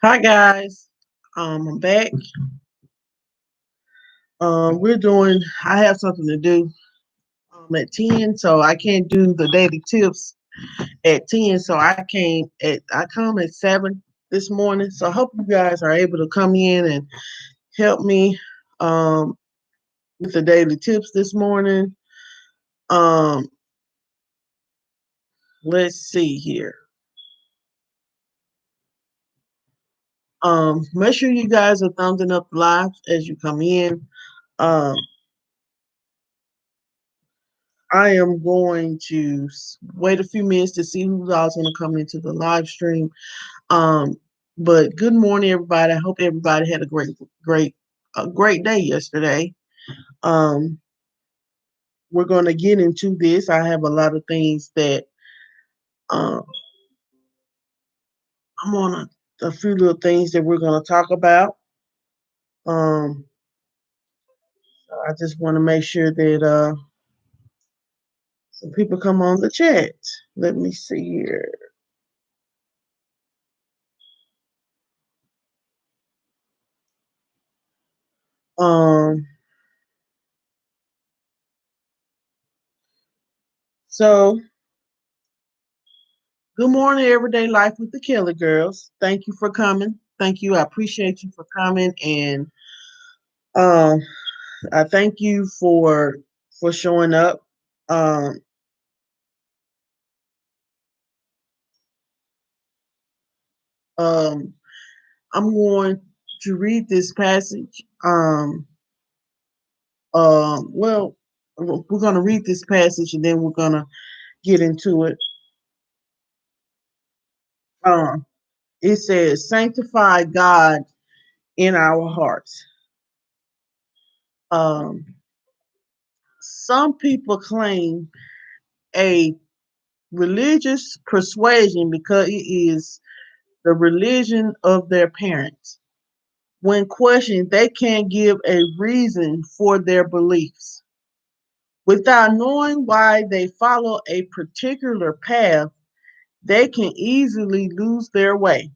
Hi guys, I'm back. I have something to do at 10, so I can't do the daily tips at 10. So I come at 7 this morning. So I hope you guys are able to come in and help me um, with the daily tips this morning. Um, let's see here. Make sure you guys are thumbing up live as you come in. Um, I am going to wait a few minutes to see who's all going to come into the live stream. Um, but good morning, everybody. I hope everybody had a great day yesterday. Um, we're going to get into this. I have a lot of things that um, I'm on a few little things that we're going to talk about. Um, I just want to make sure that some people come on the chat. Let me see here. Um, so good morning, Everyday Life with the Kelly Girls. Thank you for coming. Thank you. I appreciate you for coming, and um, I thank you for showing up. Um, um, I'm going to read this passage. Well, we're going to read this passage, and then we're going to get into it. Um, it says, "Sanctify God in our hearts." Um, some people claim a religious persuasion because it is the religion of their parents. When questioned, they can't give a reason for their beliefs. Without knowing why they follow a particular path, they can easily lose their way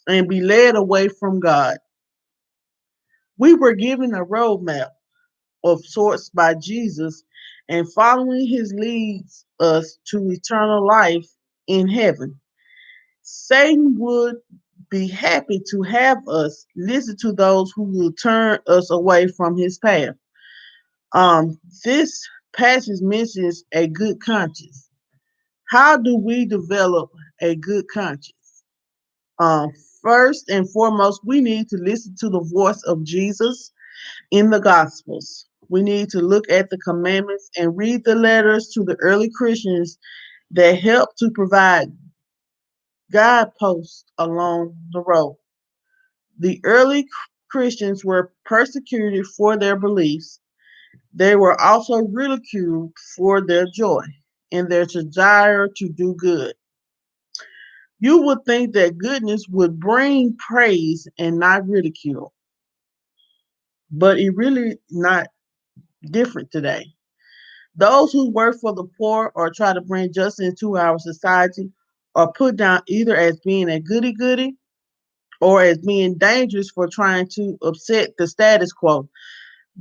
and be led away from God. We were given a roadmap of sorts by Jesus, and following his leads us to eternal life in heaven. Satan would be happy to have us listen to those who will turn us away from his path. This passage mentions a good conscience. How do we develop a good conscience? Um, First and foremost, we need to listen to the voice of Jesus in the Gospels. We need to look at the commandments and read the letters to the early Christians that help to provide guideposts along the road. The early Christians were persecuted for their beliefs. They were also ridiculed for their joy and their desire to do good. You would think that goodness would bring praise and not ridicule, but it really not different today. Those who work for the poor or try to bring justice into our society are put down either as being a goody goody or as being dangerous for trying to upset the status quo.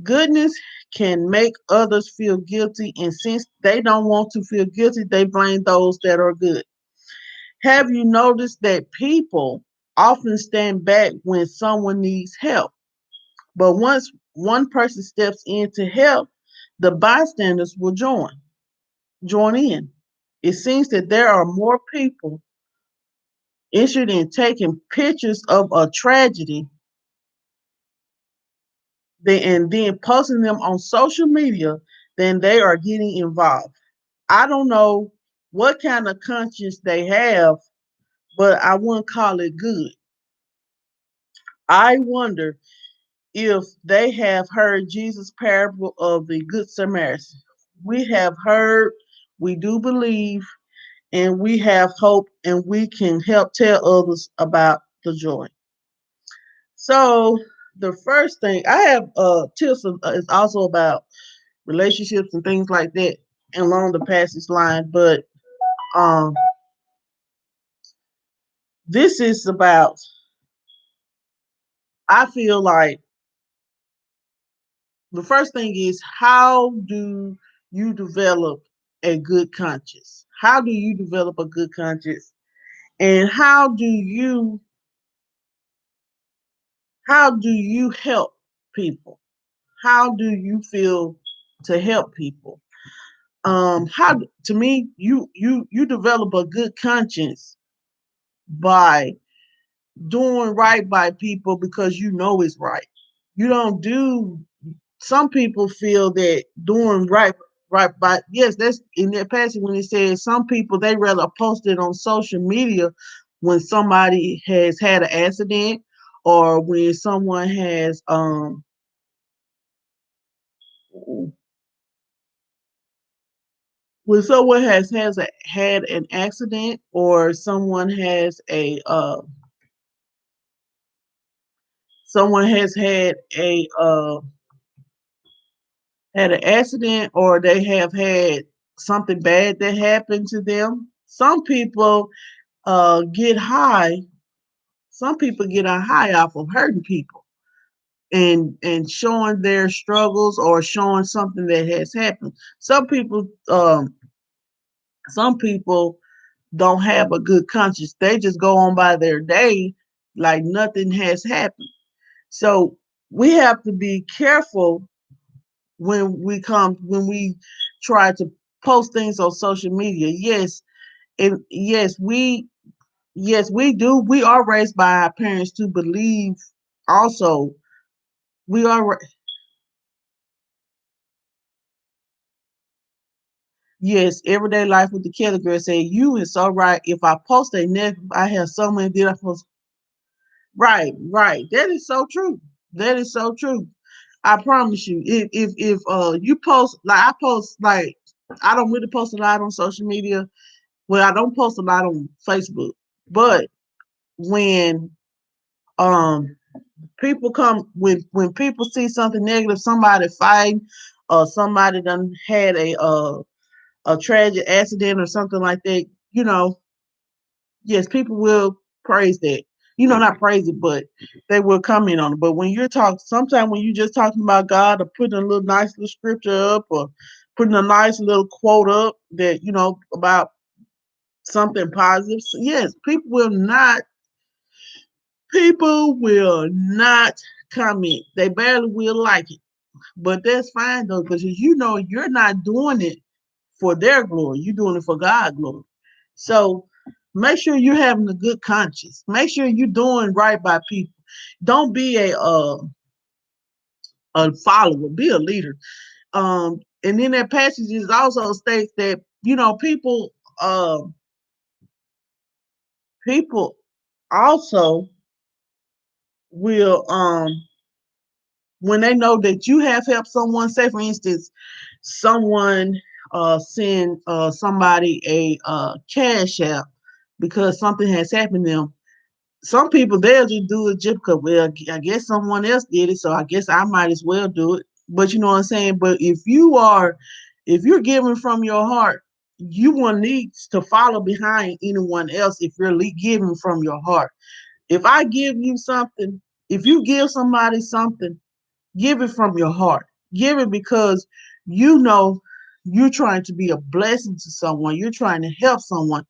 Goodness can make others feel guilty, and since they don't want to feel guilty, they blame those that are good. Have you noticed that people often stand back when someone needs help? But once one person steps in to help, the bystanders will join in. It seems that there are more people interested in taking pictures of a tragedy and then posting them on social media than they are getting involved. I don't know what kind of conscience they have, but I wouldn't call it good. I wonder if they have heard Jesus' parable of the Good Samaritan. We have heard, we do believe, and we have hope, and we can help tell others about the joy. So, the first thing I have tips is also about relationships and things like that along the passage line, but um, this is about I feel like the first thing is, how do you develop a good conscience? How do you develop a good conscience? And how do you help people? How do you feel to help people? How to me, you develop a good conscience by doing right by people because you know it's right. You don't do. Some people feel that doing right by, yes, that's in that passage when it says some people they rather post it on social media when somebody has had an accident, or when someone has had an accident, or someone has had an accident, or they have had something bad that happened to them. Some people get high. Some people get a high off of hurting people and showing their struggles, or showing something that has happened. Some people don't have a good conscience. They just go on by their day like nothing has happened. So we have to be careful when we try to post things on social media. Yes, and yes, we do. We are raised by our parents to believe. Also, we are. Yes, everyday life with the Kelly girl said, "You is so right. If I post a negative, I have so many did I post." Right, right. That is so true. That is so true. I promise you. If you post, like I post, like I don't really post a lot on social media. Well, I don't post a lot on Facebook, but when um when people see something negative, somebody fighting, or somebody done had a tragic accident or something like that, yes, people will praise that. Not praise it, but they will comment on it. But when you're talking, sometimes when you're just talking about God, or putting a little nice little scripture up, or putting a nice little quote up that about something positive, so yes, people will not comment. They barely will like it. But that's fine though, because you're not doing it for their glory. You're doing it for God's glory. So make sure you're having a good conscience. Make sure you're doing right by people. Don't be a follower. Be a leader. And then that passage is also states that people also will when they know that you have helped someone. Say for instance, someone send somebody a cash app because something has happened to them. Some people they'll just do it just because, well, I guess someone else did it, so I guess I might as well do it. But you know what I'm saying. But if you're giving from your heart, you will need to follow behind anyone else if you're giving from your heart. If I give you something, if you give somebody something, give it from your heart. Give it because you know you're trying to be a blessing to someone. You're trying to help someone.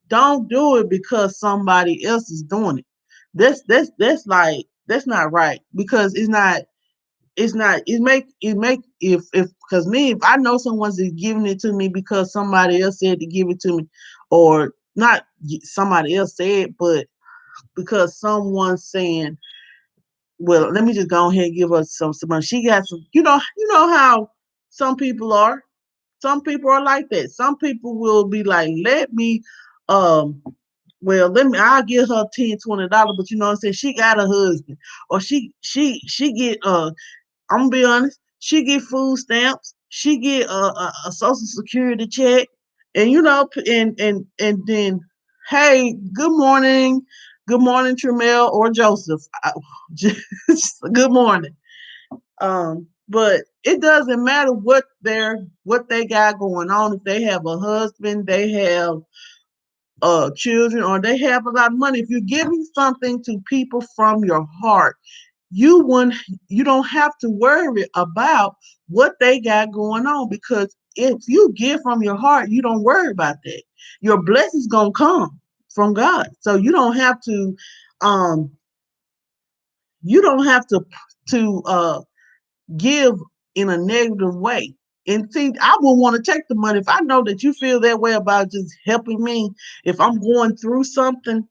Don't do it because somebody else is doing it. That's not right, because it's not it make if because me, if I know someone's giving it to me because somebody else said to give it to me, or not somebody else said, but because someone's saying, well, let me just go ahead and give her some money. She got some, how some people are. Some people are like that. Some people will be like, let me, um, well, I'll give her $10, $20, but you know what I'm saying? She got a husband, or she get, I'm gonna be honest, she get food stamps, she get a social security check, and and then, hey, good morning, Tremel or Joseph. Just good morning. But it doesn't matter what they got going on. If they have a husband, they have children, or they have a lot of money. If you're giving something to people from your heart, you wouldn't you don't have to worry about what they got going on, because if you give from your heart, you don't worry about that. Your blessings gonna come from God. So um you don't have to give in a negative way. And see, I wouldn't want to take the money if I know that you feel that way about just helping me. If I'm going through something,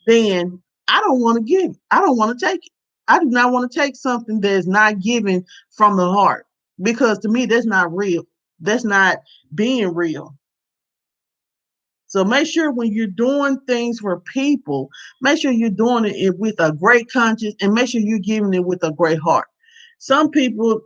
then I don't want to give. I don't want to take it. I do not want to take something that is not given from the heart, because to me that's not real. That's not being real. So make sure when you're doing things for people, make sure you're doing it with a great conscience, and make sure you're giving it with a great heart. Some people,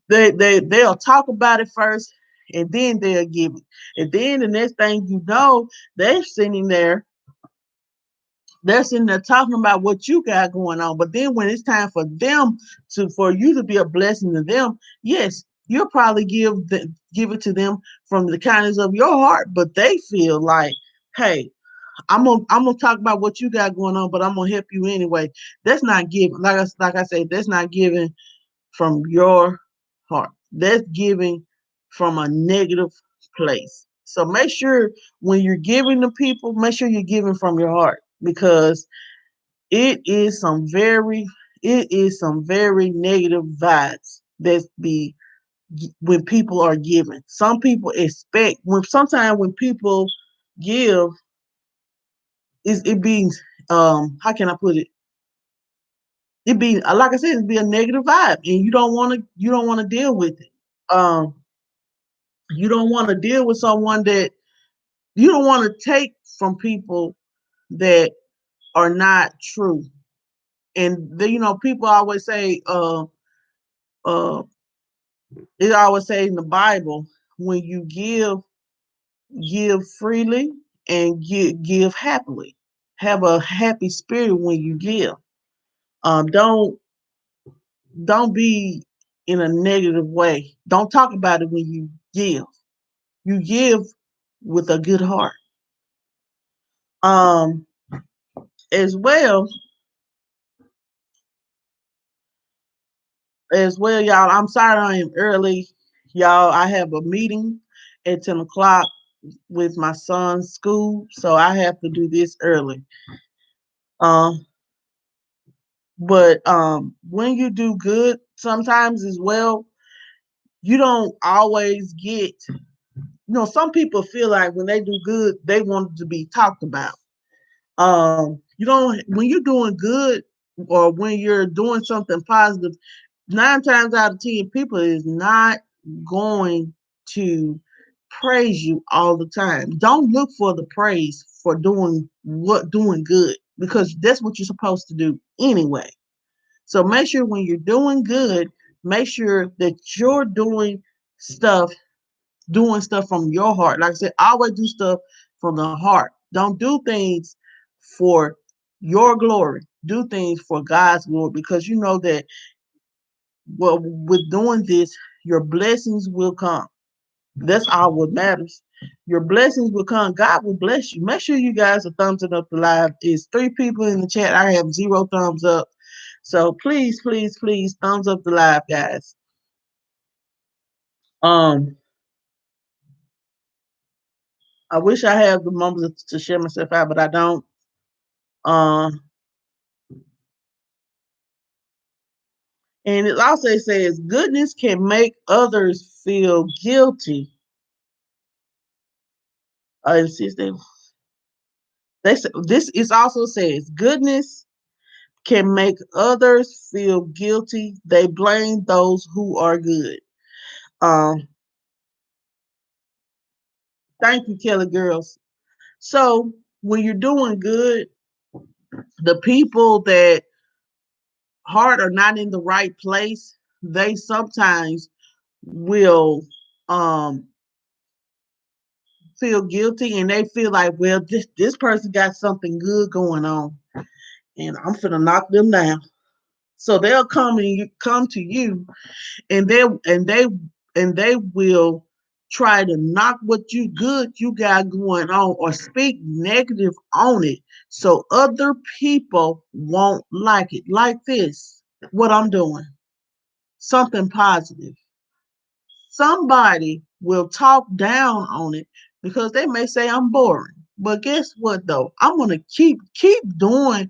they'll talk about it first, and then they'll give it. And then the next thing you know, they're sitting there they're sitting there talking about what you got going on. But then when it's time for them for you to be a blessing to them, yes, you'll probably give it to them from the kindness of your heart. But they feel like, hey, I'm gonna talk about what you got going on, but I'm gonna help you anyway. That's not giving. Like I said, that's not giving from your heart. That's giving from a negative place. So make sure when you're giving to people, make sure you're giving from your heart, because it is some very negative vibes that's be when people are giving. Some people expect when sometimes when people give, it being how can I put it? It be like I said, it be a negative vibe, and you don't want to deal with it. Um, you don't want to deal with someone that you don't want to take from people that are not true. And people always say, uh, it always say in the Bible, when you give freely and give happily. Have a happy spirit when you give. Don't be in a negative way. Don't talk about it when you give. You give with a good heart. Um, as well, y'all. I'm sorry I am early, y'all. I have a meeting at 10 o'clock with my son's school, so I have to do this early. Um, but when you do good, sometimes as well, you don't always get. Some people feel like when they do good, they want it to be talked about. You don't when you're doing good, or when you're doing something positive, 9 times out of 10, people is not going to praise you all the time. Don't look for the praise for doing good, because that's what you're supposed to do anyway. So make sure when you're doing good, make sure that you're stuff doing stuff from your heart. Like I said, always do stuff from the heart. Don't do things for your glory. Do things for God's glory, because you know that, well, with doing this, your blessings will come. That's all what matters. Your blessings will come. God will bless you. Make sure you guys are thumbsing up the live. It's 3 people in the chat. I have 0 thumbs up. So please, please, please thumbs up the live, guys. Um, I wish I had the moments to share myself out, but I don't. Um, and it also says goodness can make others feel guilty. They say, this is also says goodness can make others feel guilty. They blame those who are good. Um, thank you, Kelly girls. So when you're doing good, the people that heart are not in the right place, they sometimes will um feel guilty, and they feel like, well, this person got something good going on, and I'm finna knock them down. So they'll come to you, and they will try to knock what you got going on or speak negative on it so other people won't like it. Like this, what I'm doing, something positive. Somebody will talk down on it because they may say I'm boring. But guess what though? I'm gonna keep doing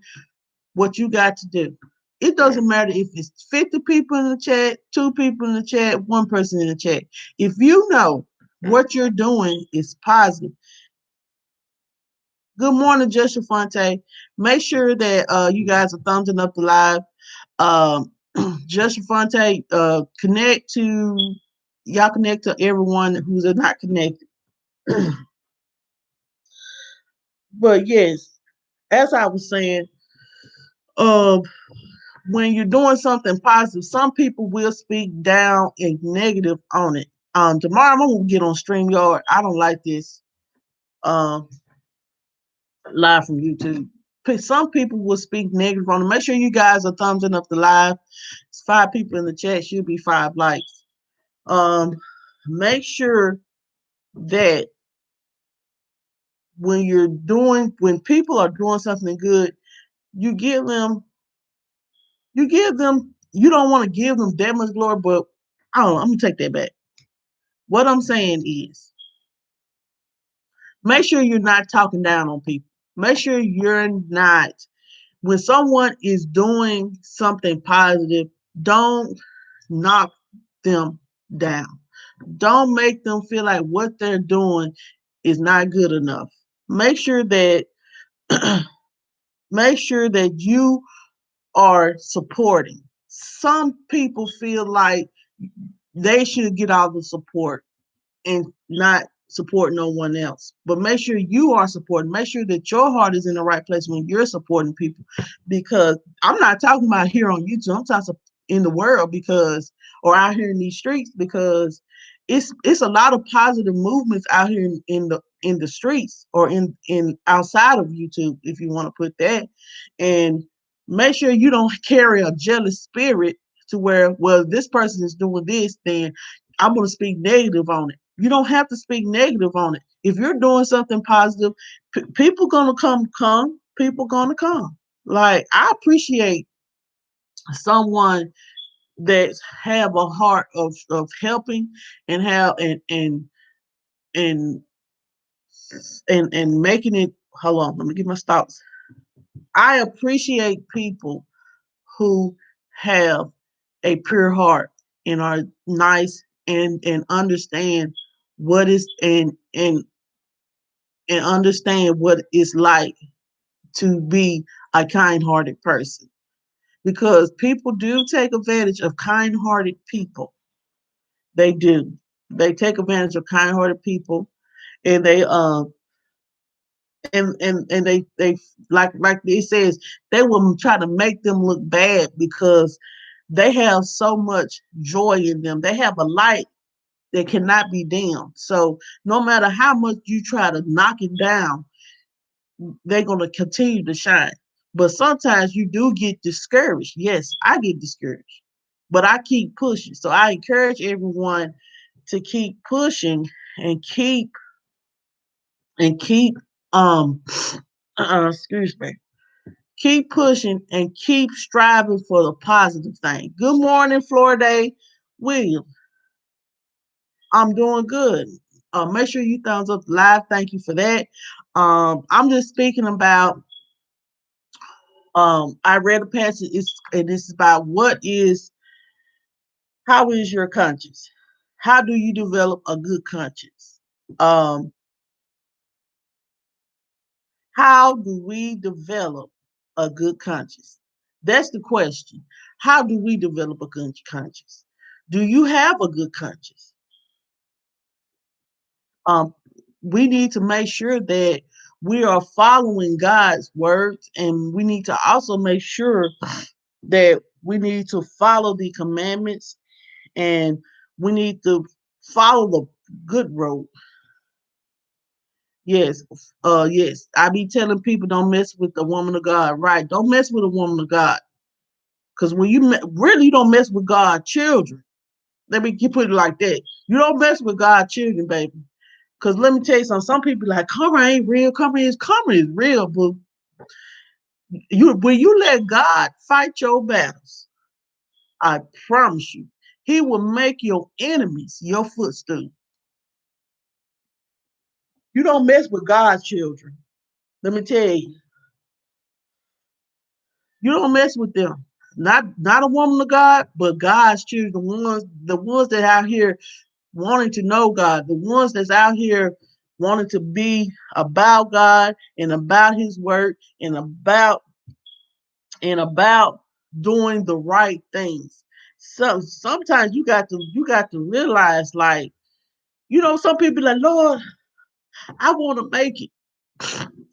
what you got to do. It doesn't matter if it's 50 people in the chat, 2 people in the chat, 1 person in the chat. If you know what you're doing is positive. Good morning, Joshua Fonte. Make sure that you guys are thumbsing up the live. Um, Joshua Fonte, connect to everyone who's not connected. But yes, as I was saying, um, when you're doing something positive, some people will speak down and negative on it. Tomorrow I'm gonna get on StreamYard. I don't like this um live from YouTube. Some people will speak negative on it. Make sure you guys are thumbsing up the live. It's 5 people in the chat, should be 5 likes. Um, make sure that when people are doing something good, you give them you don't want to give them that much glory, but I don't know, I'm gonna take that back. What I'm saying is make sure you're not talking down on people. Make sure you're not, when someone is doing something positive, don't knock them down. Don't make them feel like what they're doing is not good enough. Make sure that make sure that you are supporting. Some people feel like they should get all the support and not support no one else. But make sure you are supporting. Make sure that your heart is in the right place when you're supporting people. Because I'm not talking about here on YouTube. I'm talking in the world because, or out here in these streets, because it's a lot of positive movements out here in the streets or in outside of YouTube, if you want to put that. And make sure you don't carry a jealous spirit to where, well, this person is doing this, then I'm going to speak negative on it. You don't have to speak negative on it. If you're doing something positive, people gonna come. People gonna come. Like, I appreciate someone that have a heart of helping and have and and making it. Hold on, let me get my thoughts. I appreciate people who have a pure heart and are nice and understand what is and understand what it's like to be a kind-hearted person, because people do take advantage of kind-hearted people. They do. They take advantage of kind-hearted people, and they like it says, they will try to make them look bad because they have so much joy in them. They have a light that cannot be dimmed. So no matter how much you try to knock it down, they're going to continue to shine. But sometimes you do get discouraged. Yes, I get discouraged, but I keep pushing. So I encourage everyone to keep pushing and keep um excuse me, keep pushing and keep striving for the positive thing. Good morning, Florida William. I'm doing good. Make sure you thumbs up live. Thank you for that. I'm just speaking about. I read a passage. And this is about how is your conscience? How do you develop a good conscience? Um, how do we develop a good conscience? That's the question. How do we develop a good conscience? Do you have a good conscience? Um, we need to make sure that we are following God's words, and we need to also make sure that we need to follow the commandments, and we need to follow the good road. Yes, yes. I be telling people don't mess with the woman of God, right? Don't mess with a woman of God, because when really you don't mess with God's children. Let me put it like that. You don't mess with God's children, baby. Cause let me tell you something. Some people like karma ain't real. Karma is real, but you when you let God fight your battles, I promise you, He will make your enemies your footstool. You don't mess with God's children. Let me tell you, you don't mess with them. Not a woman of God, but God's children, the ones that out here wanting to know God, the ones that's out here wanting to be about God and about His word and about doing the right things. So sometimes you got to realize, like, some people like, Lord, I want to make it.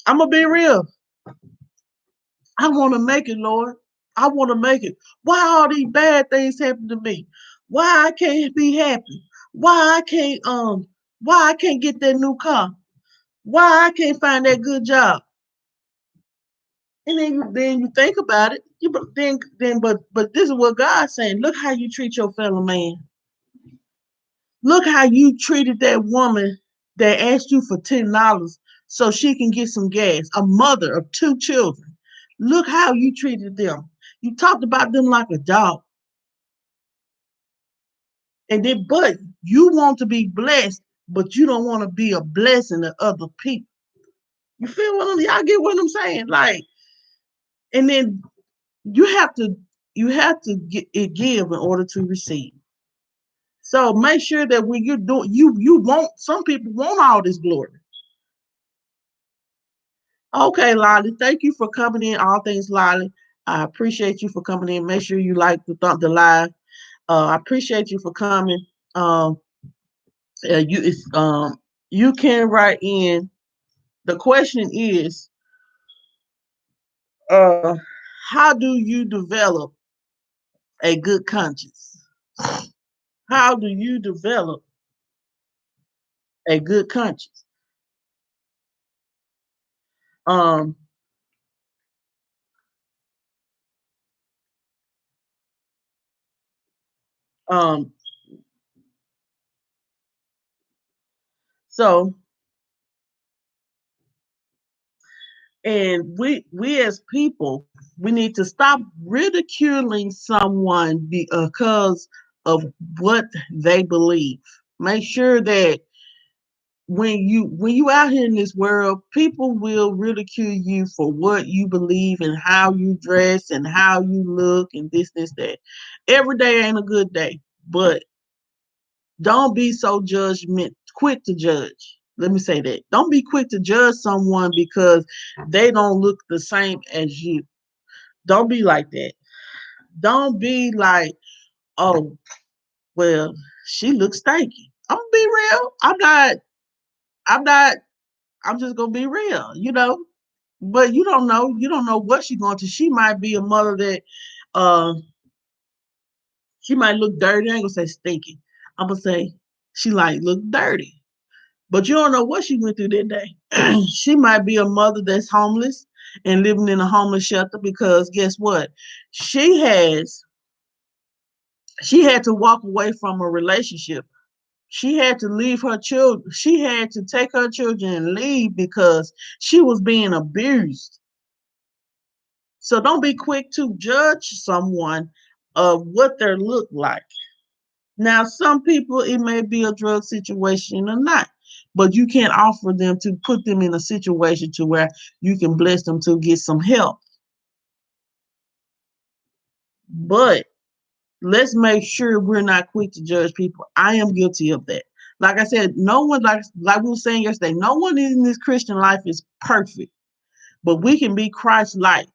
I'm gonna be real. I want to make it, Lord. I want to make it. Why all these bad things happen to me? Why I can't be happy? Why I can't why I can't get that new car? Why I can't find that good job? And then you think about it. But this is what God's saying. Look how you treat your fellow man. Look how you treated that woman that asked you for $10 so she can get some gas. A mother of two children. Look how you treated them. You talked about them like a dog. But you want to be blessed, but you don't want to be a blessing to other people. You feel y'all get what I'm saying? Like, and then you have to give in order to receive. So make sure that when you're doing, you want, some people want all this glory. Okay, Lolly, thank you for coming in. All things Lolly, I appreciate you for coming in. Make sure you like the live. I appreciate you for coming. You it's you can write in. The question is, uh, how do you develop a good conscience? How do you develop a good conscience? Um, um, so and we as people, we need to stop ridiculing someone because of what they believe. Make sure that when you out here in this world, people will ridicule you for what you believe and how you dress and how you look and this that. Every day ain't a good day, but don't be so quick to judge. Let me say that. Don't be quick to judge someone because they don't look the same as you. Don't be like that. Don't be like, oh, well, she looks stanky. I'm gonna be real. I'm not, I'm just gonna be real. But you don't know what she's going to. She might be a mother that uh she might look dirty. I ain't gonna say stinky. I'm gonna say she like look dirty. But you don't know what she went through that day. She might be a mother that's homeless and living in a homeless shelter because guess what? She has she had to walk away from a relationship. She had to leave her children. She had to take her children and leave because she was being abused. So don't be quick to judge someone of what they look like. Now, some people, it may be a drug situation or not, but you can't offer them to put them in a situation to where you can bless them to get some help. But let's make sure we're not quick to judge people. I am guilty of that. Like I said, no one, like we were saying yesterday, no one in this Christian life is perfect, but we can be Christ-like.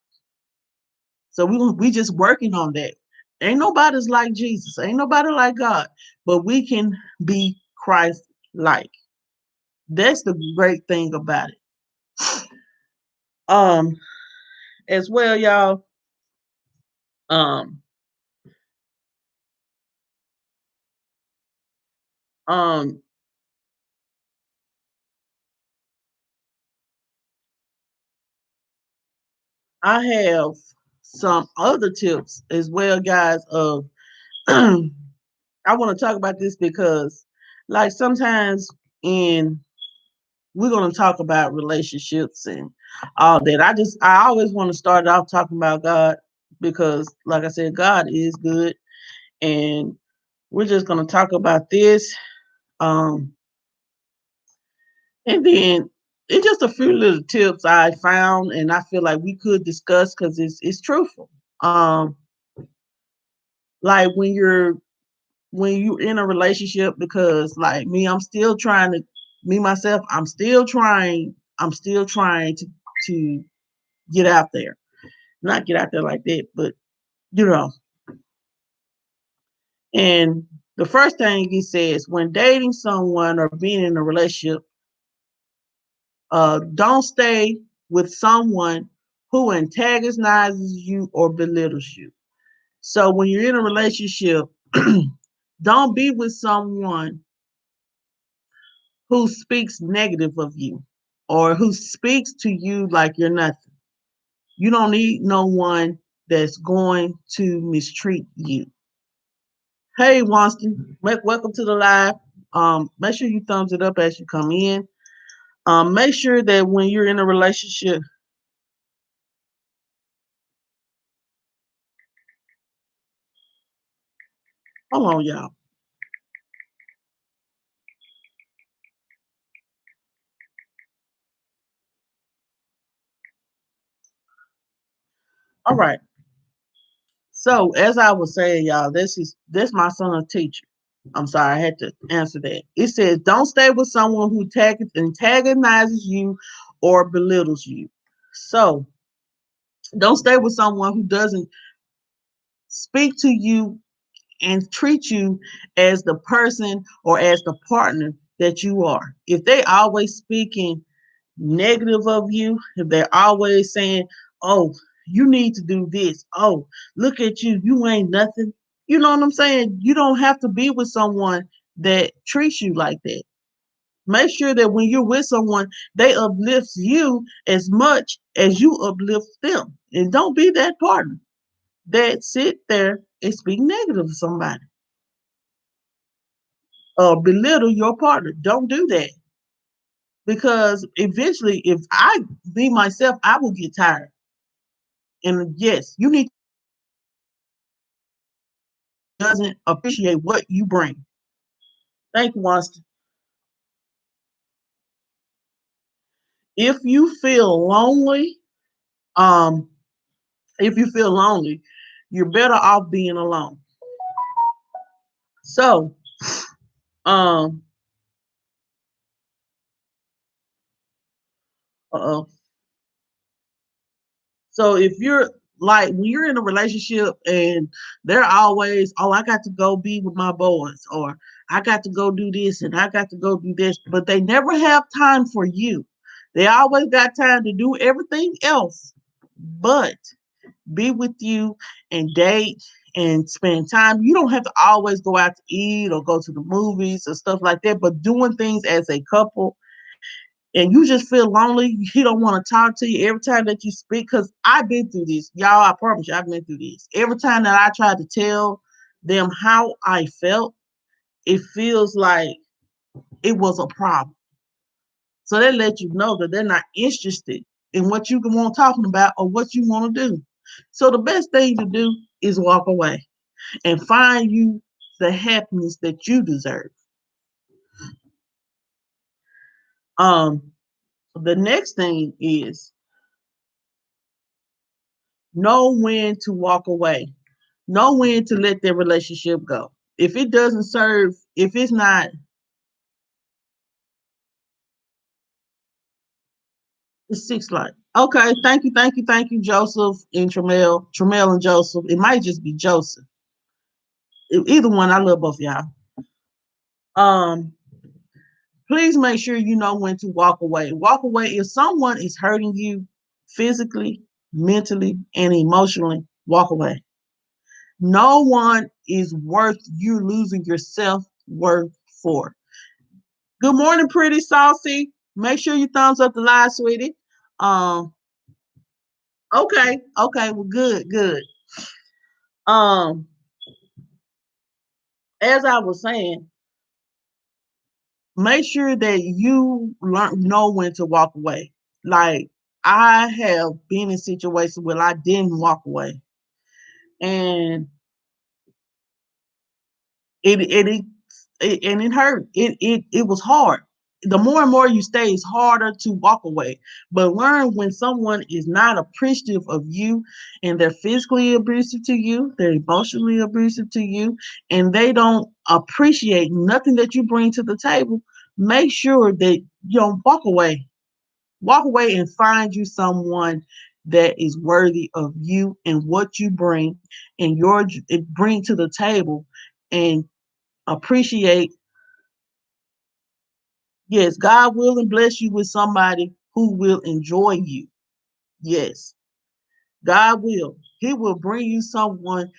So we just working on that. Ain't nobody's like Jesus. Ain't nobody like God, but we can be Christ-like. That's the great thing about it. Um, as well, y'all. Um, um, I have some other tips as well, guys. Of I want to talk about this because, like, sometimes in we're going to talk about relationships and all that. I always want to start off talking about God because, like I said, God is good, and we're just going to talk about this. Um, and then it's just a few little tips I found, and I feel like we could discuss because it's truthful. Like when you're in a relationship, because like me, I'm still trying to me myself. I'm still trying to get out there, not get out there like that, but you know. And the first thing he says when dating someone or being in a relationship, don't stay with someone who antagonizes you or belittles you. So when you're in a relationship, don't be with someone who speaks negative of you or who speaks to you like you're nothing. You don't need no one that's going to mistreat you. Hey, Wanston, welcome to the live. Make sure you thumbs it up as you come in. Make sure that when you're in a relationship, hold on, y'all. All right. So as I was saying, y'all, this my son's teacher. I'm sorry, I had to answer that. It says, don't stay with someone who antagonizes you or belittles you. So don't stay with someone who doesn't speak to you and treat you as the person or as the partner that you are. If they always speaking negative of you, if they're always saying, oh, you need to do this. Oh, look at you. You ain't nothing. You know what I'm saying? You don't have to be with someone that treats you like that. Make sure that when you're with someone, they uplift you as much as you uplift them. And don't be that partner that sit there and speak negative to somebody or belittle your partner. Don't do that. Because eventually, if I be myself, I will get tired. And yes, you need doesn't appreciate what you bring. Thank you, Winston. If you feel lonely, um, if you feel lonely, you're better off being alone. So, um, uh, so if you're like when you're in a relationship and they're always, oh, I got to go be with my boys, or I got to go do this and I got to go do this, but they never have time for you. They always got time to do everything else, but be with you and date and spend time. You don't have to always go out to eat or go to the movies or stuff like that, but doing things as a couple and you just feel lonely, he don't want to talk to you every time that you speak. Because I've been through this, y'all. I promise you, I've been through this. Every time that I tried to tell them how I felt, it feels like it was a problem. So they let you know that they're not interested in what you want talking about or what you want to do. So the best thing to do is walk away and find you the happiness that you deserve. Um, the next thing is know when to walk away. Know when to let their relationship go. If it doesn't serve, if it's not, it's six like. Okay, thank you, Joseph and Tramel and Joseph. It might just be Joseph. Either one, I love both of y'all. Um, please make sure you know when to walk away. Walk away if someone is hurting you physically, mentally, and emotionally. Walk away. No one is worth you losing your self worth for. Good morning, pretty saucy. Make sure you thumbs up the live, sweetie. Um, okay, well, good. Um, as I was saying, make sure that you know when to walk away. Like, I have been in situations where I didn't walk away, and it it, it, and it hurt. It was hard. The more and more you stay, it's harder to walk away. But learn when someone is not appreciative of you, and they're physically abusive to you, they're emotionally abusive to you, and they don't appreciate nothing that you bring to the table. Make sure that you don't walk away. Walk away and find you someone that is worthy of you and what you bring and bring to the table, and appreciate. Yes, God will and bless you with somebody who will enjoy you. Yes, God will. He will bring you someone.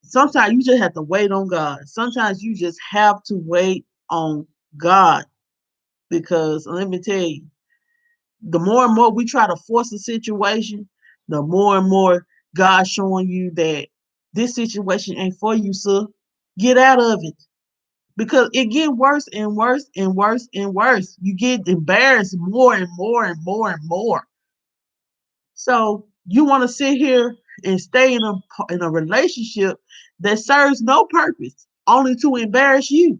Sometimes you just have to wait on God. Sometimes you just have to wait on God, because let me tell you, the more and more we try to force the situation, the more and more God's showing you that this situation ain't for you, sir. Get out of it. Because it get worse and worse and worse and worse. You get embarrassed more and more and more and more. So you want to sit here and stay in a relationship that serves no purpose, only to embarrass you,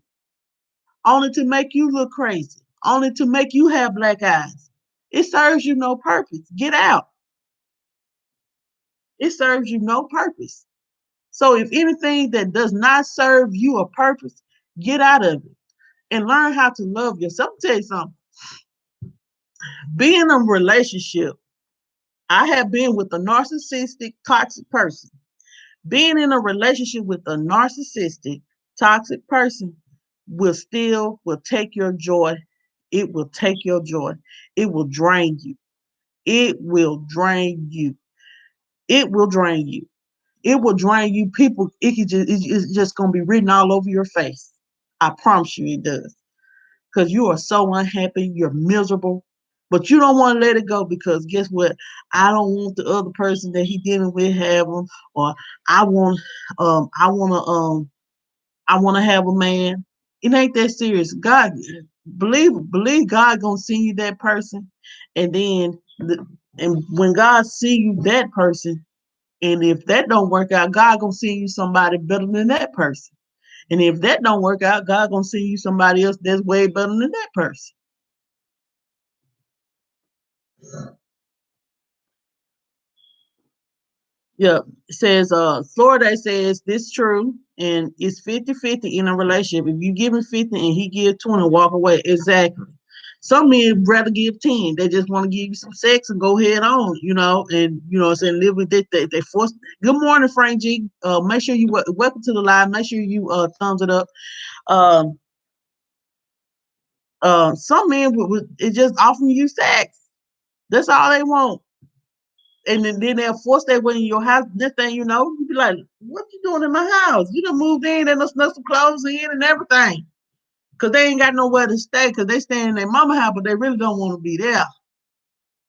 only to make you look crazy, only to make you have black eyes. It serves you no purpose. Get out. It serves you no purpose. So if anything that does not serve you a purpose, get out of it and learn how to love yourself. I'll tell you something. Being in a relationship, I have been with a narcissistic, toxic person. Being in a relationship with a narcissistic, toxic person will take your joy. It will take your joy. It will drain you. It will drain you. It will drain you. It will drain you. People, it's just gonna be written all over your face. I promise you it does. Because you are so unhappy, you're miserable, but you don't want to let it go, because guess what? I don't want the other person that he dealing with have them, or I want, I want to, I want to have a man. It ain't that serious. God, believe God gonna send you that person, and then, and when God see you that person, and if that don't work out, God gonna send you somebody better than that person. And if that don't work out, God gonna send you somebody else that's way better than that person. Yeah, it says Florida says this true, and it's 50-50 in a relationship. If you give him 50 and he give 20, walk away. Exactly. Some men rather give 10. They just want to give you some sex and go head on, and saying live with it. They force. Good morning, Frank G. Make sure you welcome to the live. Make sure you thumbs it up. Um, some men would it just offering you sex. That's all they want. And then they'll force their way in your house. This thing, you be like, "What you doing in my house? You done moved in and snuck some clothes in and everything." Because they ain't got nowhere to stay, because they stay in their mama house, but they really don't want to be there.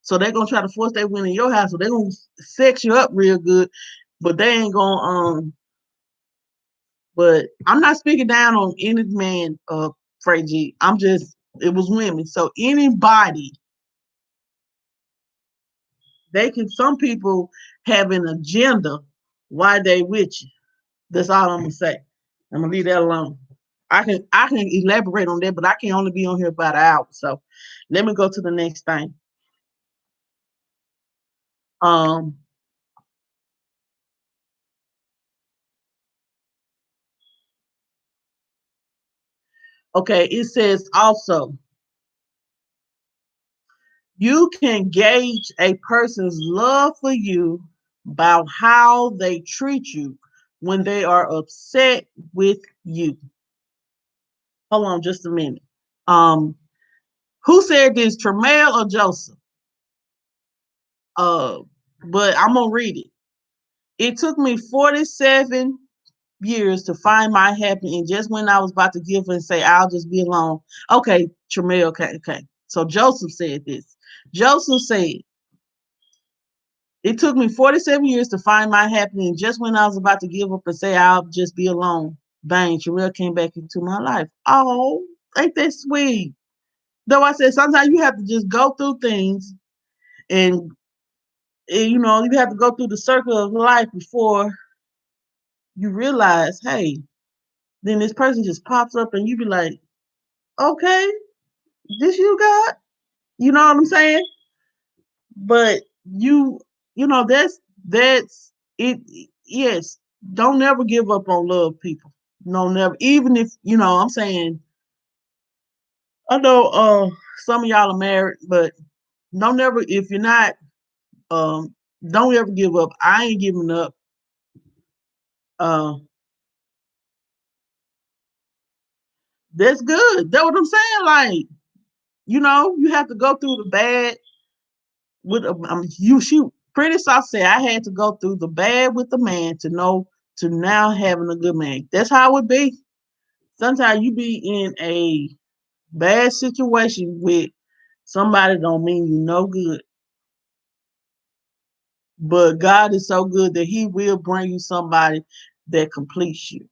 So they're gonna try to force their way in your house. So they're gonna sex you up real good, but they ain't gonna but I'm not speaking down on any man, Frey G. I'm just, it was women. So anybody, some people have an agenda why they with you. That's all I'm gonna say. I'm gonna leave that alone. I can elaborate on that, but I can only be on here about an hour. So let me go to the next thing. Um, okay, it says also, you can gauge a person's love for you by how they treat you when they are upset with you. Hold on just a minute. Um, who said this, Tremail or Joseph? Uh, but I'm gonna read it. It took me 47 years to find my happy, and just when I was about to give and say I'll just be alone. Okay, Tremail, okay. So Joseph said this. Joseph said, it took me 47 years to find my happiness, and just when I was about to give up and say I'll just be alone, bang, Sherelle came back into my life. Oh, ain't that sweet? Though I said sometimes you have to just go through things and, you know, you have to go through the circle of life before you realize, hey, then this person just pops up and you be like, okay, this you got? You know what I'm saying? But you know, that's it. Yes, don't never give up on love, people. No, never. Even if you know, I'm saying, I know some of y'all are married, but don't never if you're not, um, don't ever give up. I ain't giving up. Uh, that's good. That's what I'm saying. Like, you know, you have to go through the bad with you shoot pretty soft say I had to go through the bad with the man to know to now having a good man. That's how it would be. Sometimes you be in a bad situation with somebody don't mean you no good. But God is so good that He will bring you somebody that completes you.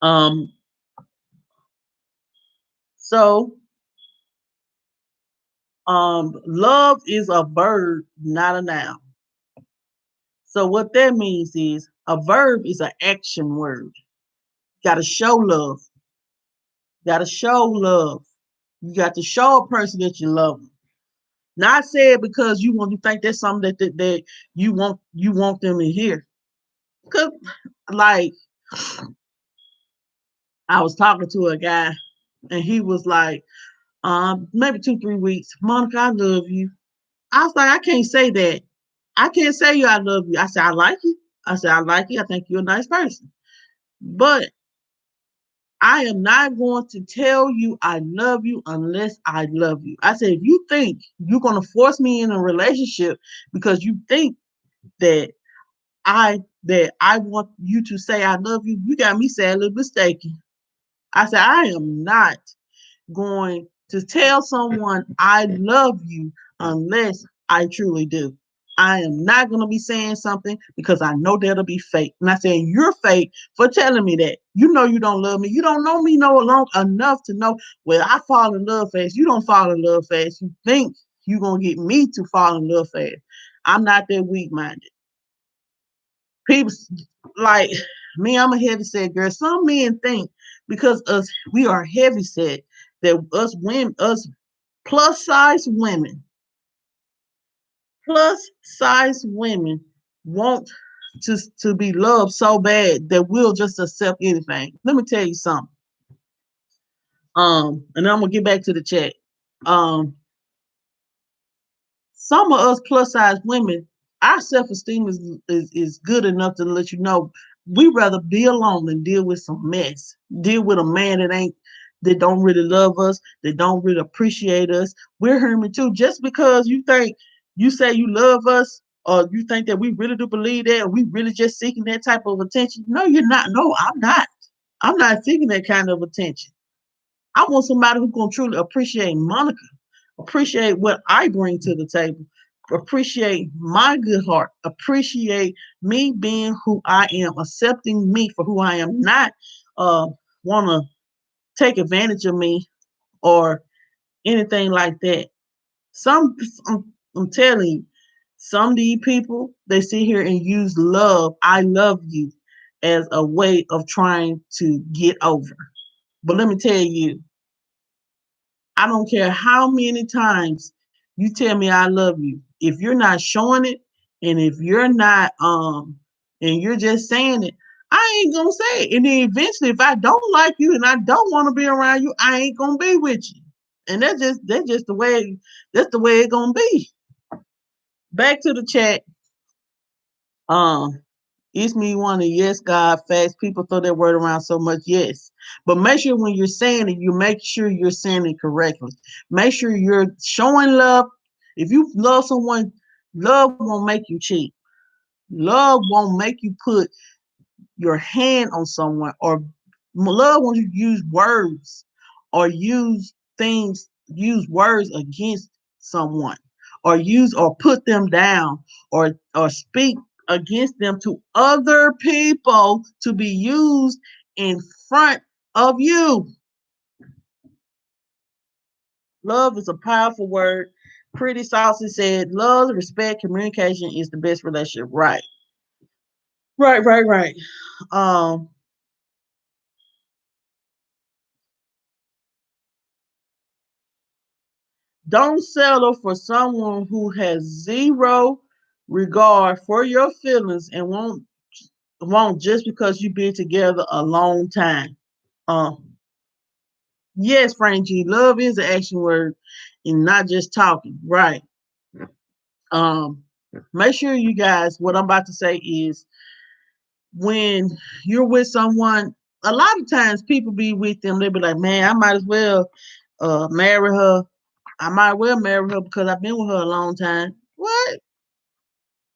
Um, so love is a verb, not a noun. So what that means is a verb is an action word. Got to show love. Got to show love. You got to show a person that you love them. Not say it because you want to think that's something that you want them to hear. Cause like I was talking to a guy and he was like, maybe 2, 3 weeks, Monica, I love you. I was like, I can't say that. I can't say you I love you. I said, I like you. I said, I like you. I think you're a nice person. But I am not going to tell you I love you unless I love you. I said, if you think you're going to force me in a relationship because you think that I want you to say I love you, you got me sadly mistaken. I said, I am not going to tell someone I love you unless I truly do. I am not going to be saying something because I know that'll be fake. I'm not saying you're fake for telling me that. You know you don't love me. You don't know me no long enough to know, well, I fall in love fast. You don't fall in love fast. You think you're going to get me to fall in love fast. I'm not that weak minded. People like me, I'm a heavy set girl. Some men think because us we are heavy set that us plus size women, plus size women want to be loved so bad that we'll just accept anything. Let me tell you something. And I'm gonna get back to the chat. Um, some of us plus size women, our self esteem is good enough to let you know we rather be alone than deal with some mess. Deal with a man that don't really love us, that don't really appreciate us. We're human too. Just because you say you love us, or you think that we really do believe that, or we really just seeking that type of attention. No, you're not. No, I'm not. I'm not seeking that kind of attention. I want somebody who's gonna truly appreciate Monica, appreciate what I bring to the table, appreciate my good heart, appreciate me being who I am, accepting me for who I am, not want to take advantage of me or anything like that. Some, I'm telling you, some of these people they sit here and use love, I love you, as a way of trying to get over. But let me tell you, I don't care how many times you tell me I love you. If you're not showing it, and if you're not and you're just saying it, I ain't gonna say it. And then eventually if I don't like you and I don't want to be around you, I ain't gonna be with you. And that's just the way it's gonna be. Back to the chat. Um it's me wanting yes, God, fast. People throw that word around so much, yes. But make sure when you're saying it, you make sure you're saying it correctly. Make sure you're showing love. If you love someone, love won't make you cheat. Love won't make you put your hand on someone, or love won't you use words or use words against someone, or use or put them down or speak against them to other people to be used in front of you. Love is a powerful word. Pretty Saucy said, love, respect, communication is the best relationship. Right. Right, right, right. Um, don't settle for someone who has zero regard for your feelings and won't just because you've been together a long time. Yes, Frank G, love is an action word and not just talking. Right. Um, make sure you guys, what I'm about to say is when you're with someone, a lot of times people be with them, they be like, man, I might as well marry her. I might well marry her because I've been with her a long time. What?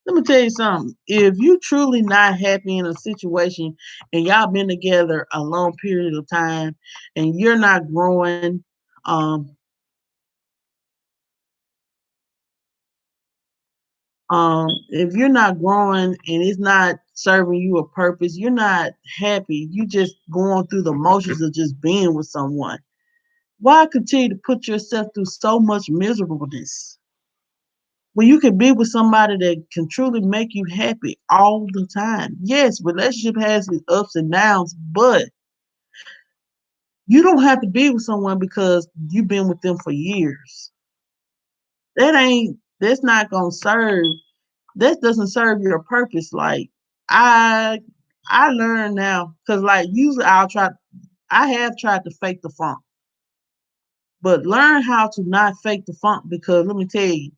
Let me tell you something. If you truly not happy in a situation and y'all been together a long period of time and you're not growing, if you're not growing and it's not serving you a purpose, you're not happy. You just going through the motions of just being with someone. Why continue to put yourself through so much miserableness when you can be with somebody that can truly make you happy all the time? Yes, relationship has its ups and downs, but you don't have to be with someone because you've been with them for years. That's not gonna serve. That doesn't serve your purpose. Like I I learn now because like usually I have tried to fake the funk, but learn how to not fake the funk because let me tell you,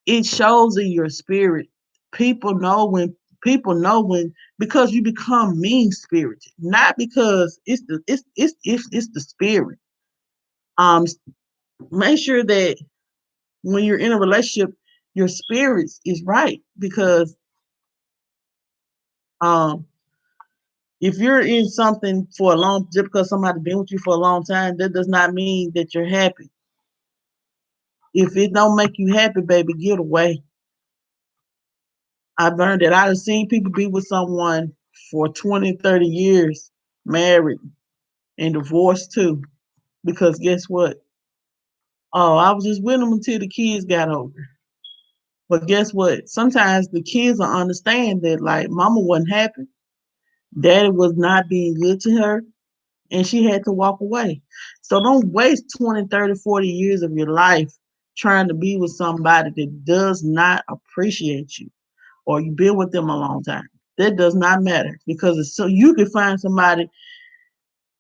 it shows in your spirit. People know when people know when because you become mean spirited, not because it's the spirit. Um, make sure that when you're in a relationship, your spirits is right because um if you're in something for a long just because somebody been with you for a long time, that does not mean that you're happy. If it don't make you happy, baby, get away. I've learned that I've seen people be with someone for 20, 30 years, married and divorced too. Because guess what? Oh, I was just with them until the kids got older. But guess what? Sometimes the kids will understand that like mama wasn't happy, daddy was not being good to her, and she had to walk away. So don't waste 20, 30, 40 years of your life trying to be with somebody that does not appreciate you or you've been with them a long time. That does not matter because it's so you can find somebody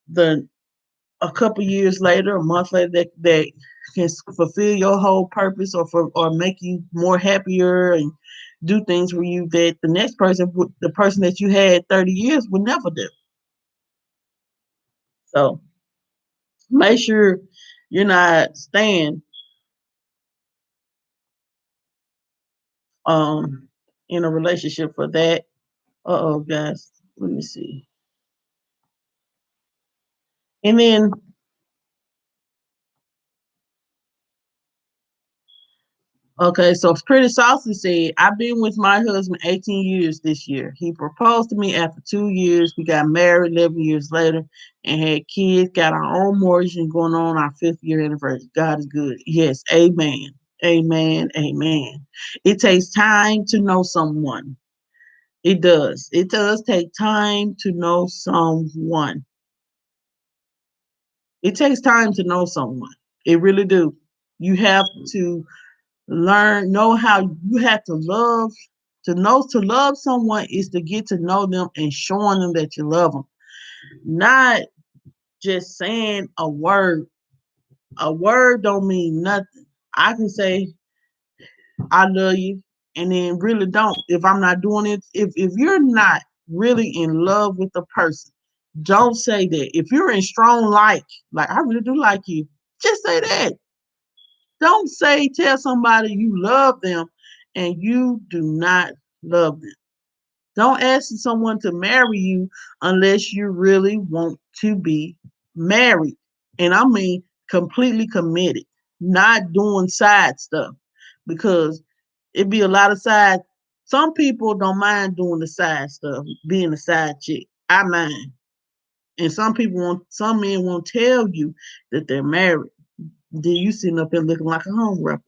the a couple years later, a month later that can fulfill your whole purpose or make you more happier and do things for you that the next person, the person that you had 30 years would never do. So make sure you're not staying um in a relationship for that. Uh oh, guys. Let me see. And then okay, so Pretty Saucy said, I've been with my husband 18 years this year. He proposed to me after 2 years. We got married 11 years later and had kids, got our own mortgage and going on our 5th year anniversary. God is good. Yes, amen. Amen. Amen. It takes time to know someone. It does. It does take time to know someone. It takes time to know someone. It really do. You have to know how you have to love someone is to get to know them and showing them that you love them, not just saying a word don't mean nothing. I can say I love you and then really don't if I'm not doing it. If you're not really in love with the person, don't say that. If you're in strong like I really do like you, just say that. Don't say tell somebody you love them and you do not love them. Don't ask someone to marry you unless you really want to be married. And I mean completely committed, not doing side stuff. because it be a lot of side. Some people don't mind doing the side stuff, being a side chick. I mind. And some men won't tell you that they're married. Then you sitting up there looking like a home wrapper.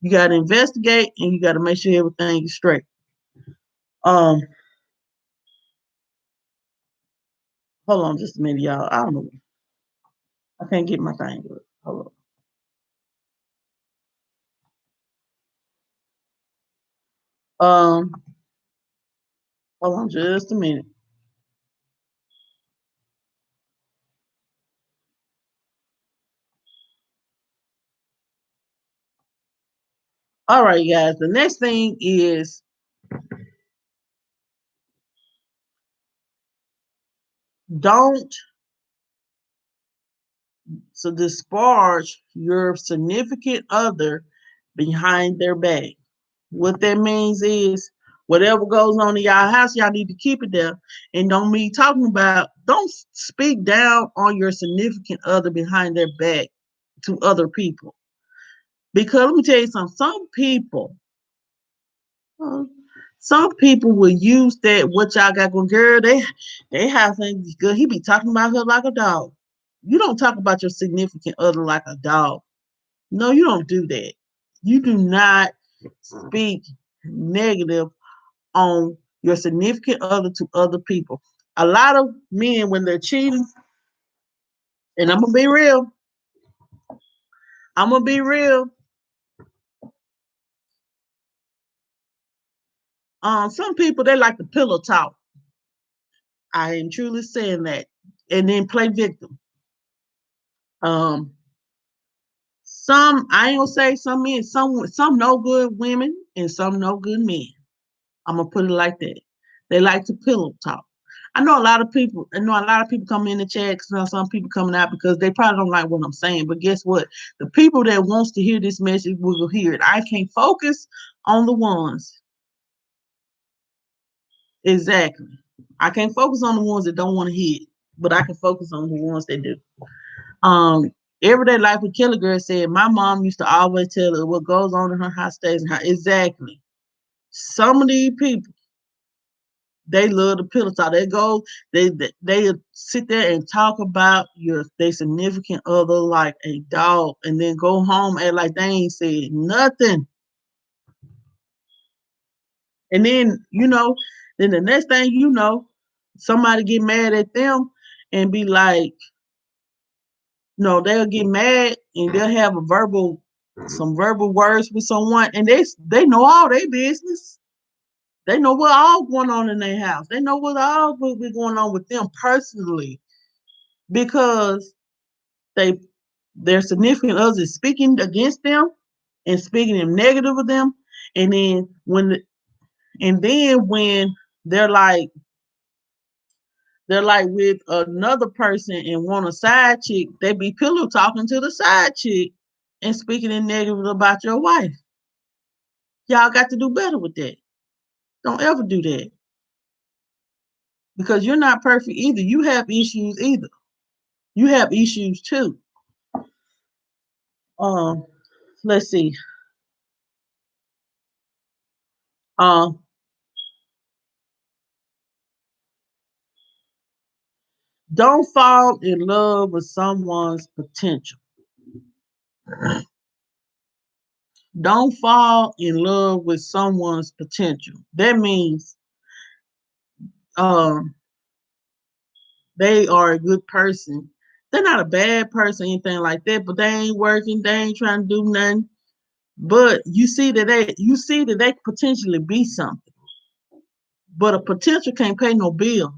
You got to investigate and you got to make sure everything is straight. Um, Hold on just a minute, y'all. I don't know. I can't get my thing good. Hold on. Hold on just a minute. All right, guys. The next thing is don't disparage your significant other behind their back. What that means is whatever goes on in y'all house, y'all need to keep it there. And don't speak down on your significant other behind their back to other people. Because let me tell you something, uh, some people will use that what y'all got going, girl. They have things good. He be talking about her like a dog. You don't talk about your significant other like a dog. No, you don't do that. You do not speak negative on your significant other to other people. A lot of men, when they're cheating, and I'm gonna be real. Some people they like to pillow talk. I am truly saying that, and then play victim. Um, some I ain't gonna say some men, some no good women, and some no good men. I'm gonna put it like that. They like to pillow talk. I know a lot of people. I know a lot of people come in the chat. Some people coming out because they probably don't like what I'm saying. But guess what? The people that wants to hear this message will hear it. I can't focus on the ones exactly. I can't focus on the ones that don't want to hear it, but I can focus on the ones that do. Um, Everyday life with Killer Girl said, my mom used to always tell her what goes on in her house stays in her. Exactly. Some of these people they love the pillow talk. They sit there and talk about their significant other like a dog, and then go home and like they ain't said nothing. And then then the next thing you know, somebody get mad at them and be like, no, they'll get mad and they'll have some verbal words with someone, and they know all their business. They know what all going on in their house. They know what all will be going on with them personally because they their significant others is speaking against them and speaking in negative of them, and then when they're like with another person and want a side chick, they be pillow talking to the side chick and speaking in negative about your wife. Y'all got to do better with that. Don't ever do that because you're not perfect either. You have issues either. You have issues too. Um, let's see. Um, don't fall in love with someone's potential. Don't fall in love with someone's potential. That means um, they are a good person. They're not a bad person, anything like that, but they ain't working. They ain't trying to do nothing. But you see that they potentially be something. But a potential can't pay no bill.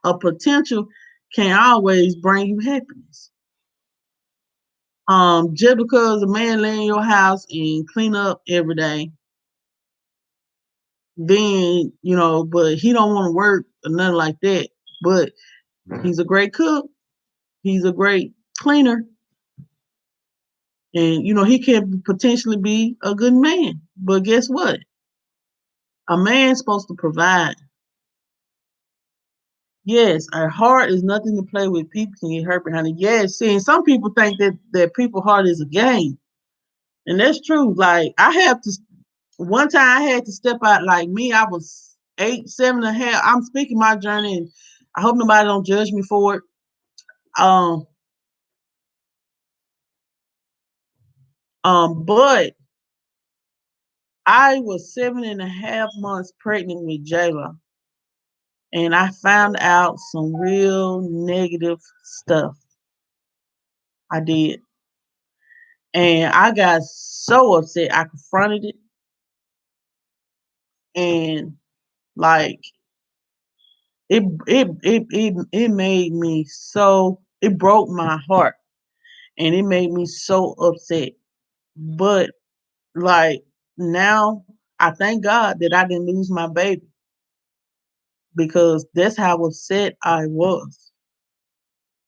A potential can't always bring you happiness. Just because a man lay in your house and clean up every day, then but he don't want to work or nothing like that. But he's a great cook. He's a great cleaner, and he can potentially be a good man. But guess what? A man's supposed to provide. Yes, our heart is nothing to play with. People can get hurt behind it. Yes, see, and some people think that people heart is a game. And that's true. Like I have to. One time I had to step out. Like me, I was 8, 7.5. I'm speaking my journey, and I hope nobody don't judge me for it. Um, but I was 7.5 months pregnant with Jayla, and I found out some real negative stuff. I did, and I got so upset. I confronted it, and like it made me so. It broke my heart, and it made me so upset. But like now, I thank God that I didn't lose my baby because that's how upset I was.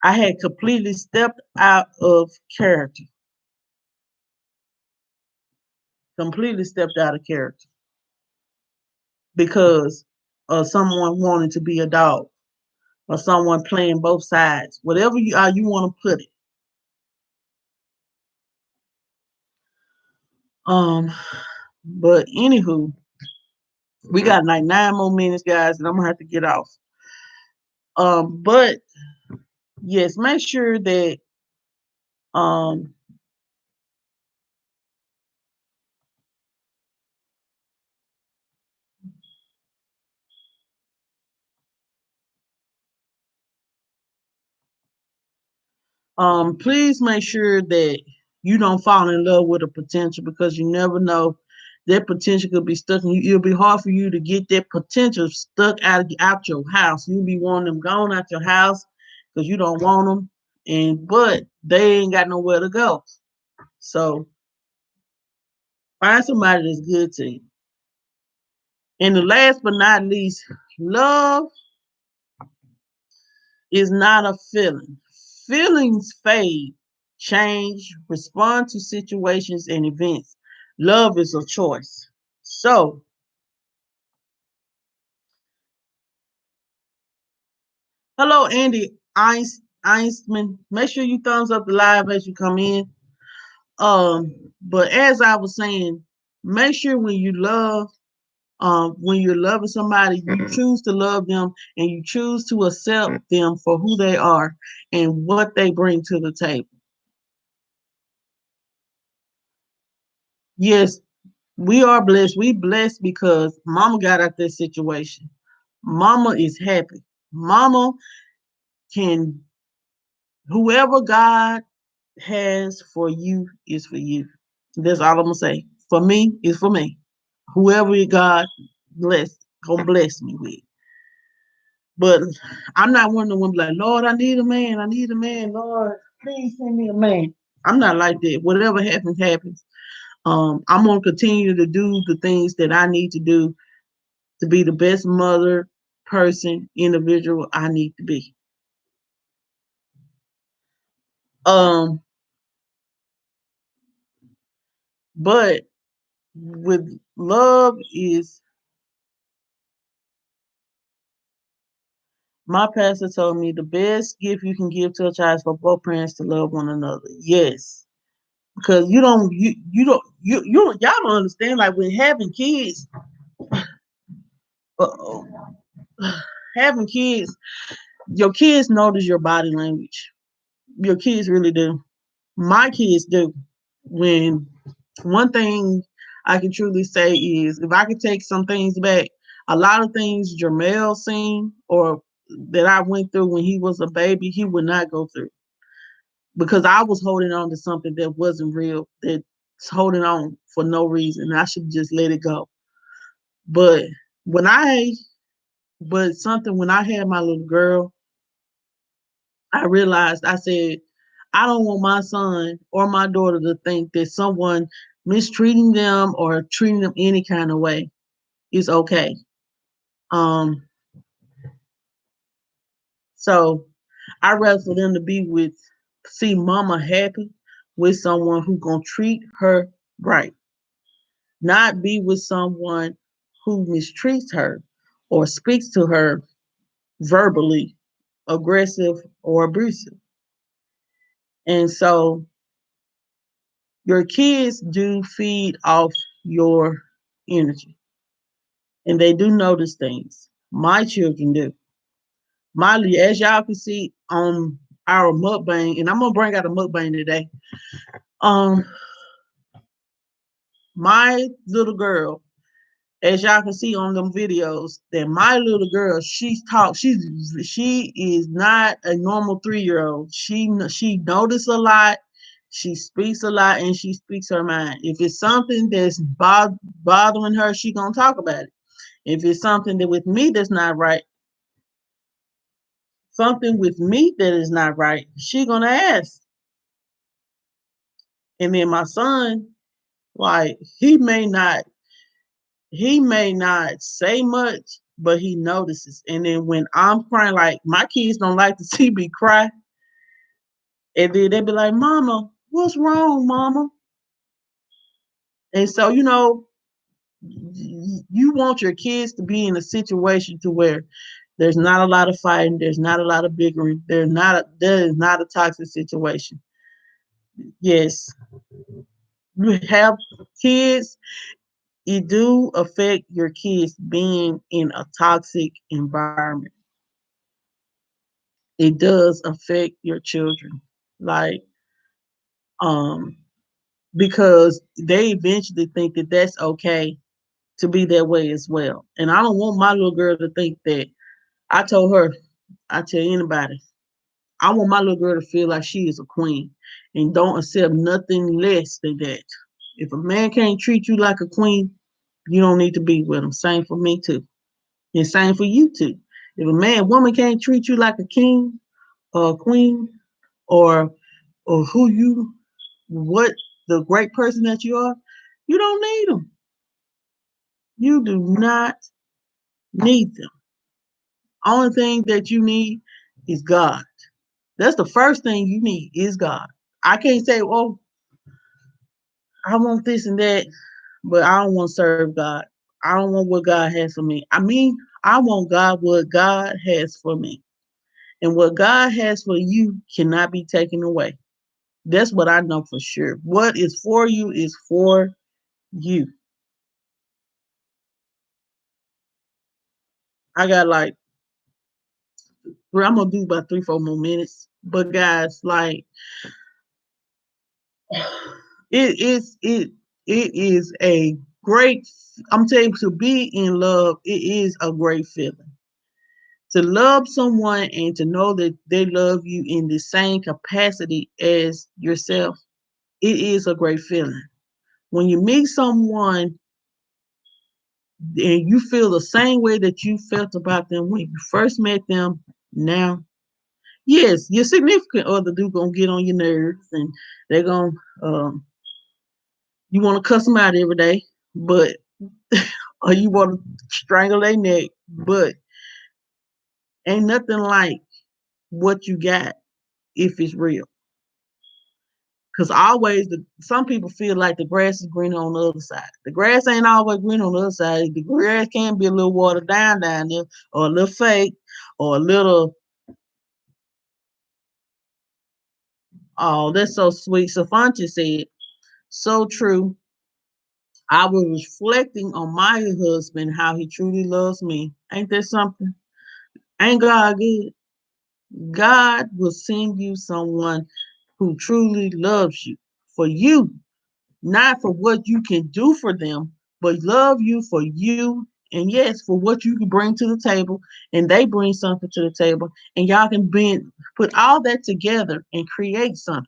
I had completely stepped out of character, completely stepped out of character because of someone wanting to be a dog or someone playing both sides. Whatever you are, you want to put it. Um, but anywho, we got like 9 more minutes, guys, and I'm gonna have to get off. But yes, make sure that um please make sure that you don't fall in love with a potential because you never know that potential could be stuck and it'll be hard for you to get that potential stuck out your house. You'll be wanting them gone out your house because you don't want them, and but they ain't got nowhere to go. So find somebody that's good to you. And the last but not least, love is not a feeling. Feelings fade, change, respond to situations and events. Love is a choice. So, hello, Andy Einstein. Make sure you thumbs up the live as you come in. But as I was saying, make sure when you're loving somebody, you choose to love them and you choose to accept them for who they are and what they bring to the table. Yes, we are blessed. We blessed because mama got out this situation. Mama is happy. Mama can, whoever God has for you is for you. That's all I'm gonna say. For me, is for me. Whoever God bless, gonna bless me with. But I'm not one of the ones like, Lord, I need a man. I need a man. Lord, please send me a man. I'm not like that. Whatever happens, happens. I'm gonna continue to do the things that I need to do to be the best mother, person, individual I need to be. Um, but with love is my pastor told me the best gift you can give to a child is for both parents to love one another. Yes. Because y'all don't understand like when having kids, uh, having kids, your kids notice your body language. Your kids really do. My kids do. When one thing I can truly say is if I could take some things back, a lot of things Jermel seen or that I went through when he was a baby, he would not go through because I was holding on to something that wasn't real, that's holding on for no reason. I should just let it go. But when I, but something when I had my little girl, I realized I said, I don't want my son or my daughter to think that someone mistreating them or treating them any kind of way is okay. Um, so I rather for them to be with, see mama happy with someone who gonna treat her right, not be with someone who mistreats her or speaks to her verbally aggressive or abusive. And so Your kids do feed off your energy, and they do notice things. My children do. As y'all can see on our mukbang, and I'm gonna bring out a mukbang today. Um, my little girl, as y'all can see on them videos, that my little girl, she is not a normal 3-year-old. She notices a lot, she speaks a lot, and she speaks her mind. If it's something that's bothering her, she gonna talk about it. If it's something that with me that's not right, something with me that is not right, she gonna ask. And then my son, like he may not say much, but he notices. And then when I'm crying, like my kids don't like to see me cry, and then they be like, "Mama, what's wrong, Mama?" And so you want your kids to be in a situation to where there's not a lot of fighting, there's not a lot of bickering, there is not a toxic situation. Yes, you have kids, it do affect your kids being in a toxic environment. It does affect your children, like um because they eventually think that that's okay to be that way as well. And I don't want my little girl to think that. I told her, I tell anybody, I want my little girl to feel like she is a queen and don't accept nothing less than that. If a man can't treat you like a queen, you don't need to be with him. Same for me too. And same for you too. If woman can't treat you like a king or a queen, or who you, what the great person that you are, you don't need them. You do not need them. Only thing that you need is God. That's the first thing you need is God. I can't say, oh, I want this and that, but I don't want to serve God. I don't want what God has for me. I mean, I want God what God has for me. And what God has for you cannot be taken away. That's what I know for sure. What is for you is for you. I got like, I'm gonna do about 3, 4 more minutes. But guys, like, it it is a great. I'm telling you, to be in love, it is a great feeling. To love someone and to know that they love you in the same capacity as yourself, it is a great feeling. When you meet someone and you feel the same way that you felt about them when you first met them, now, yes, your significant other do gonna get on your nerves, and they're gonna um, you want to cuss them out every day, but or you want to strangle their neck, but ain't nothing like what you got if it's real. Because always, some people feel like the grass is greener on the other side. The grass ain't always green on the other side. The grass can be a little watered down there, or a little fake, or a little. Oh, that's so sweet. Safanti said, so true. I was reflecting on my husband, how he truly loves me. Ain't that something? Ain't God good? God will send you someone who truly loves you, not for what you can do for them, but love you for you. And yes, for what you can bring to the table, and they bring something to the table, and y'all can put all that together and create something,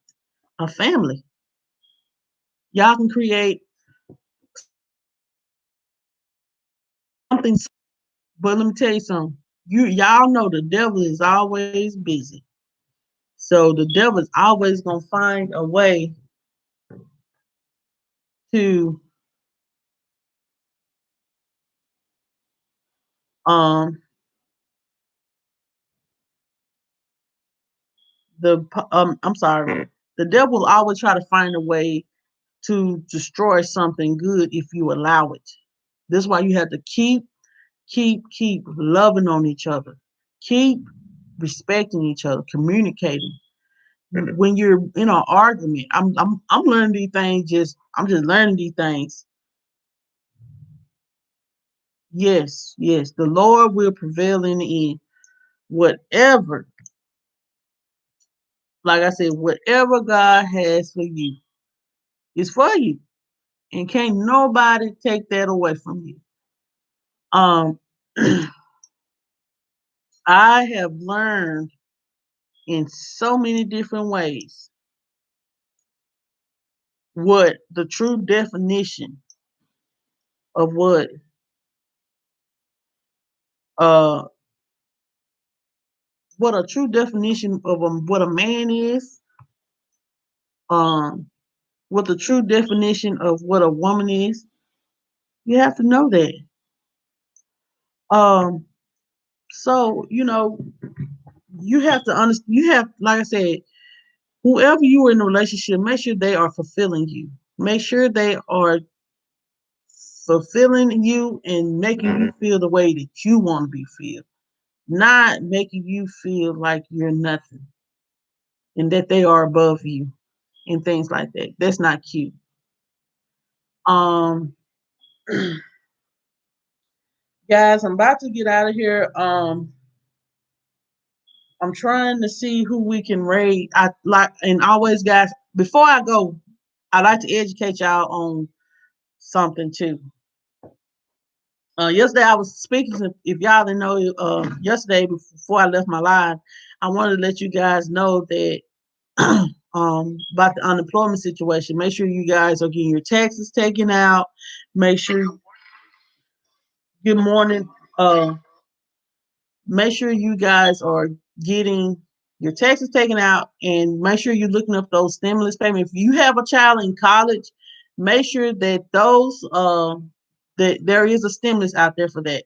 a family. Y'all can create something. But let me tell you something. Y'all know the devil is always busy. So the devil is always gonna find a way to um I'm sorry. The devil will always try to find a way to destroy something good if you allow it. This is why you have to keep loving on each other. Keep respecting each other, communicating. when you're in an argument. I'm learning these things. I'm just learning these things. Yes, yes, the Lord will prevail in the end. Whatever, like I said, whatever God has for you is for you, and can't nobody take that away from you. Um, I have learned in so many different ways what the true definition of uh what a true definition of what a man is, um, what the true definition of what a woman is. You have to know that. Um, so you have to understand. You have, like I said, whoever you are in a relationship, make sure they are fulfilling you. Make sure they are fulfilling you and making you feel the way that you want to be feel, not making you feel like you're nothing and that they are above you and things like that. That's not cute. Um, guys, I'm about to get out of here. I'm trying to see who we can raid. I like, and always, guys, before I go, I like to educate y'all on something too. Yesterday I was speaking to, if y'all didn't know, yesterday before I left my live, I wanted to let you guys know that about the unemployment situation. Make sure you guys are getting your taxes taken out. Make sure, good morning. Uh, Make sure you guys are getting your taxes taken out, and make sure you're looking up those stimulus payments. If you have a child in college, make sure that that there is a stimulus out there for that.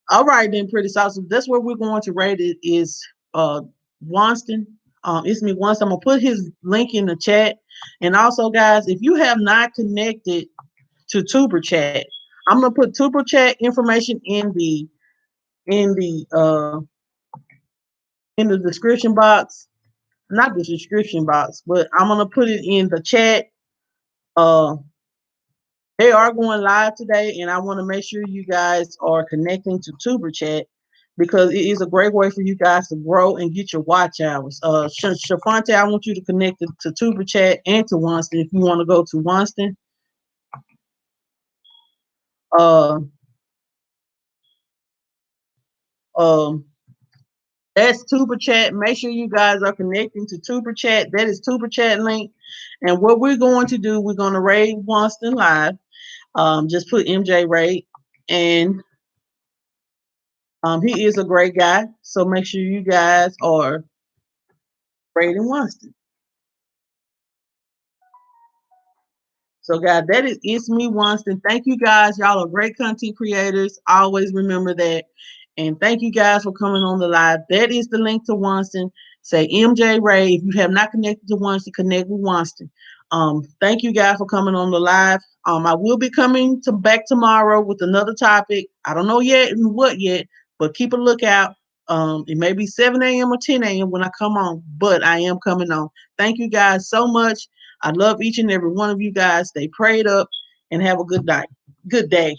All right, then, pretty awesome. That's where we're going to rate it is Wonston. It's me once. I'm gonna put his link in the chat. And also, guys, if you have not connected to Tuber Chat, I'm gonna put Tuber Chat information in the uh in the description box. Not the description box, but I'm gonna put it in the chat. Uh, they are going live today, and I want to make sure you guys are connecting to Tuber Chat because it is a great way for you guys to grow and get your watch hours. Shafante, I want you to connect to Tuber Chat and to Wonston if you want to go to Wonston. Uh, um, that's Tuber Chat. Make sure you guys are connecting to Tuber Chat. That is Tuber Chat link. And what we're going to do, we're going to raid Wonston live. Just put MJ Ray, and he is a great guy. So make sure you guys are rating Wonston. So, guys, that is It's Me, Wonston. Thank you, guys. Y'all are great content creators. Always remember that. And thank you, guys, for coming on the live. That is the link to Wonston. Say MJ Ray. If you have not connected to Wonston, connect with Wonston. Thank you, guys, for coming on the live. I will be coming to back tomorrow with another topic. I don't know yet what yet, but keep a lookout. It may be 7 a.m. or 10 a.m. when I come on, but I am coming on. Thank you, guys, so much. I love each and every one of you guys. Stay prayed up and have a good night. Good day.